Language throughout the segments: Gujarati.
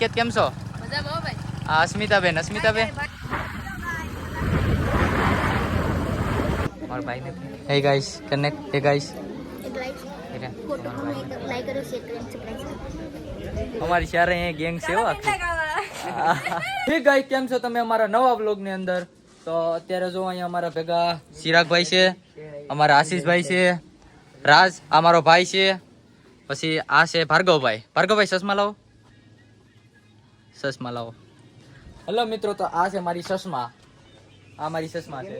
કેત કેમ છો? મજામાં હો ભાઈ. અસ્મિતાબેન और भाई ने hey guys connect hey guys हमारी सारे हैं गैंग से हो आखी हे गाइस કેમ છો તમે અમારા નવા વ્લોગ ની અંદર? તો અત્યારે જો અહીંયા અમારા ભેગા ચિરાગભાઈ છે, અમારા આશીષભાઈ છે, રાજ અમારો ભાઈ છે, પછી આ છે ભાર્ગવભાઈ ચશ્મા લાવો. હેલો મિત્રો, તો આ છે મારી ચશ્મા, આ મારી ચશ્મા છે.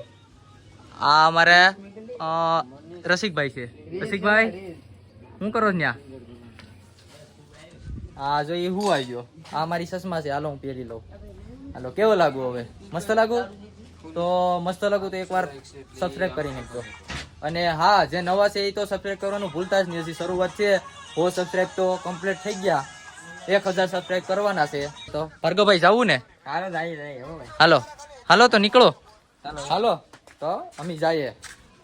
આ અમારે રસિકભાઈ છે. રસિકભાઈ શું કરો ત્યાં? હા જો એ હું આવી ગયો. આ મારી ચશ્મા છે, હાલો હું પહેરી લઉં. હાલો કેવો લાગુ? હવે મસ્ત લાગુ? તો મસ્ત લાગુ તો એકવાર સબસ્ક્રાઈબ કરી નાખજો. અને હા, જે નવા છે એ તો સબસ્ક્રાઈબ કરવાનું ભૂલતા જ નહીં. હજી શરૂઆત છે. હો સબસ્ક્રાઈબ તો કમ્પ્લીટ થઈ ગયા. 1000 સબસ્ક્રાઈબ કરવાના છે. તો ભાર્ગવભાઈ જવું ને? હાલો તો નીકળો. હાલો તો અમે જઈએ.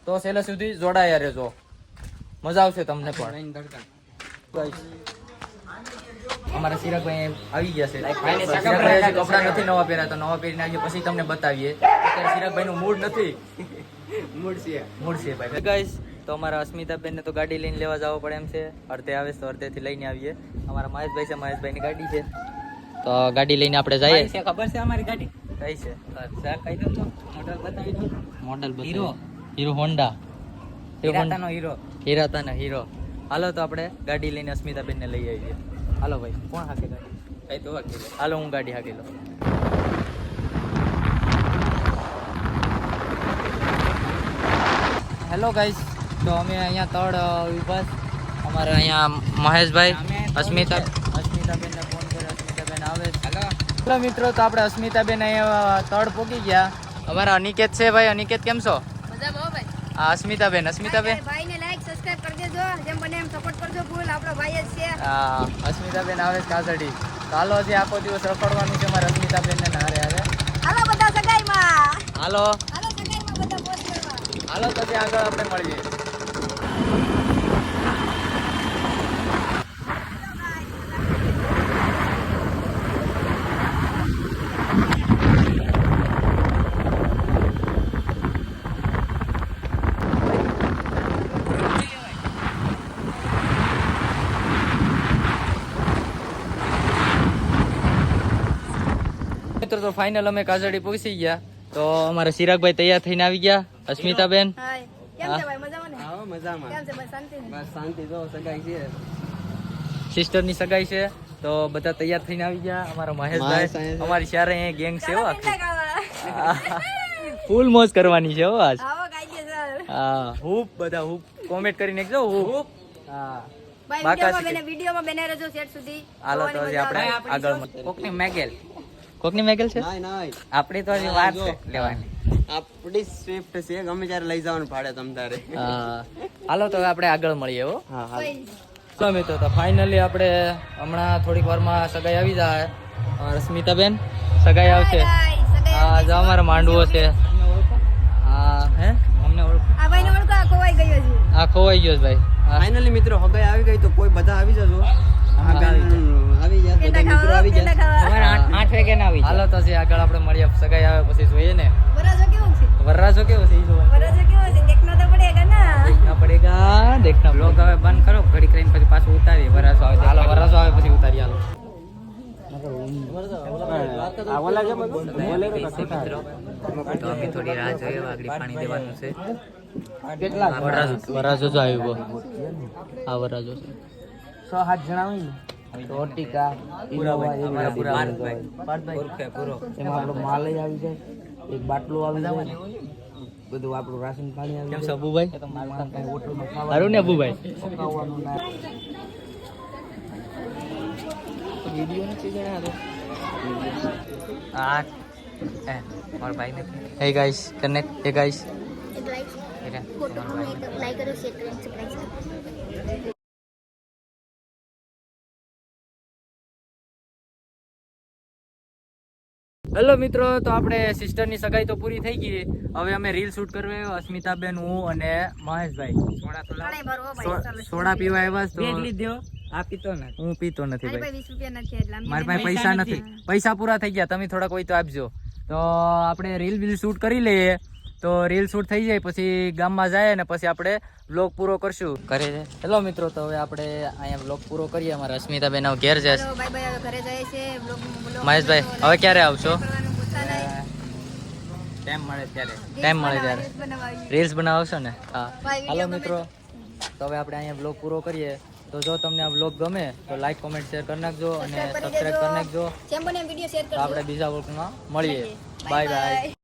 તો છેલ્લે સુધી જોડાયા રહેજો, મજા આવશે તમને પણ. અમારા ચિરાગભાઈ આવી ગયા છે. ચિરાગભાઈ કપડા નથી નવા પહેર્યા, તો નવા પહેરીને આવીએ પછી તમને બતાવીએ. અત્યારે ચિરાગભાઈ નું મૂડ નથી. મૂડ છે ભાઈ. ગાઈસ, તો અમારા અસ્મિતાબેન ને તો ગાડી લઈને લેવા જવો પડે એમ છે. અડધે આવે તો અડધેથી લઈને આવીએ. અમારા મહેશભાઈ છે, મહેશભાઈની ગાડી છે, તો ગાડી લઈને આપણે જઈએ. ખબર છે અમારી ગાડી કઈ છે? કહી દો તો મોડલ બતાવી દો. Model Hero Honda. હીરાતાનો હીરો. હાલો તો આપણે ગાડી લઈને અસ્મિતાબેન ને લઈ આવીએ. હાલો ભાઈ, કોણ હાકે ગાડી? કઈ તો હાકી લે. હાલો હું ગાડી હાકી લઉં. હેલો ગાઈસ, તો અમે અહીંયા તળ ઉભા. અમારે અહીંયા મહેશભાઈ અસ્મિતાબેન ને ફોન કર્યો. અસ્મિતાબેન આવે. હેલો મિત્રો, તો આપણે અસ્મિતાબેન અહીંયા તળ પહોંચી ગયા. અમારા અનિકેત છે ભાઈ. અનિકેત કેમ છો? મજામાં હો ભાઈ. અસ્મિતાબેન ભાઈને લાઈક સબસ્ક્રાઇબ કરી દેજો, જેમ બને એમ સપોર્ટ કરજો. ફૂલ આપણો ભાઈ જ છે. અસ્મિતાબેન આવે છે કાસડી. ચાલો હજી આખો દિવસ રખડવાનું છે મારે અસ્મિતાબેન ને હારે આવે. હાલો બધા સગાઈમાં. હાલો સગાઈમાં બધા પોસ્ટ કરવા. હાલો તો ત્યાં આગળ આપણે મળીએ. મિત્રો, તો ફાઇનલ અમે કાજડી પહોંચી ગયા. તો અમારા ચિરાગભાઈ તૈયાર થઈને આવી ગયા. અસ્મિતાબેન કેમ છે ભાઈ? મજામાં ને? હા મજામાં. કેમ છે ભાઈ? શાંતિ ને? બસ શાંતિ. જો સગાઈ છે, સિસ્ટરની સગાઈ છે, તો બધા તૈયાર થઈને આવી ગયા. અમારા મહેશભાઈ, અમારી સારે અહીંયા ગેંગ છે હો આખી. ફૂલ મોજ કરવાની છે હો આજ. આવો કાયદેસર. હા, હૂપ બધા હૂપ કોમેન્ટ કરી નાખજો. હૂપ. હા ભાઈ, વિડિયોમાં બને રહેજો સેટ સુધી. હાલો તો હજી આપણે આગળ કોકની મેગેલ છે. આપડી તો હજી વાર છે લેવાની. આપડી સ્વિફ્ટ છે, ગમે ત્યારે લઈ જવાનું ભાડે તમ તારે. હા, હાલો તો આપણે આગળ મળીએ હો. હા હા. તો મિત્રો, તો ફાઇનલી આપણે હમણાં થોડીક વારમાં સગાઈ આવી જાય. રશ્મિતાબેન સગાઈ આવશે. હા, જો અમારા માંડવો છે. હા, હે અમને આ ભાઈને ઓળખો. આ ખોવાઈ ગયો છે. આ ખોવાઈ ગયો છે ભાઈ. ફાઇનલી મિત્રો હગાઈ આવી ગઈ, તો કોઈ બધા આવી જજો. આવી જાય બધા મિત્રો આવી જાય. તમારે 8 વાગે ના આવી. હાલો તો આગળ આપણે મળીએ. સગાઈ આવે પછી જોઈએ ને. વરાજો કેવો છે? વરરાજો કેવો છે? વરાજો કેવો છે? દેખના તો પડેગા ના. દેખના બ્લોગ હવે બંધ કરો, ઘડી કરીને પછી પાછું ઉતારીએ. વરાસો આવે. હાલો વરરાજો આવે પછી ઉતારી. હાલો તો અમે થોડી રાહ જોઈએ. વાગડી પાણી દેવાનું છે. વરરાજો જો આવ્યો. આ વરરાજો છે. 6-7 જણા હોય ને. રોટિકા એમાં આપણો માલ આવી જાય, એક બાટલો આવી જાય, બધું આપણું રાશન પાણી આવી કેમ જાય. છે અબુભાઈ? હોટલમાં સારું ને અબુભાઈ? પકાવવાનું ના. વિડિયો નથી જણાતો. આ મારો ભાઈ ને. હે ગાઈસ કનેક્ટ. હે ગાઈસ લાઈક કરો, શેર કરો, સબસ્ક્રાઇબ કરો. હેલો મિત્રો, તો આપણે સિસ્ટરની સગાઈ તો પૂરી થઈ ગઈ. હવે અમે રીલ શૂટ કરવા આવ્યા. અસ્મિતાબેન, હું અને મહેશભાઈ સોડા પીવા આવ્યા. તો આ પીતો ને હું પીતો નથી મારી ભાઈ. પાસે 20 રૂપિયા નથી એટલે અમે મારી પાસે પૈસા નથી. પૈસા પૂરા થઈ ગયા. તમે થોડાક હોય તો આપજો. તો આપણે રીલ બિલ શૂટ કરી લઈએ. તો રીલ શૂટ થઈ જાય પછી ગામમાં જાય ને પછી આપણે બ્લોગ પૂરો કરશું. કરે છે. હેલો મિત્રો, તો હવે આપણે અહીંયા બ્લોગ પૂરો કરીએ. અમારા અસ્મિતાબેન હવે ઘેર જશે. ચાલો, બાય બાય. હવે ઘરે જાય છે. મહેશભાઈ, હવે ક્યારે આવશો? કરવાનું ભૂલતા નહીં. ટાઈમ મળે ત્યારે ટાઈમ મળે ત્યારે રીલ્સ બનાવવી. રીલ્સ બનાવશો ને? હા. ભાઈ, હાલો વિડીયો મિત્રો, તો હવે આપણે અહીંયા બ્લોગ પૂરો કરીએ. તો જો તમને આ બ્લોગ ગમે તો લાઈક કોમેન્ટ શેર કરી નાખજો અને સબસ્ક્રાઇબ કરી સબસ્ક્રાઇબ કરી નાખજો. જેમ બને વિડીયો શેર તો કરજો. આપણે બીજા બ્લોગમાં મળીએ. Bye bye.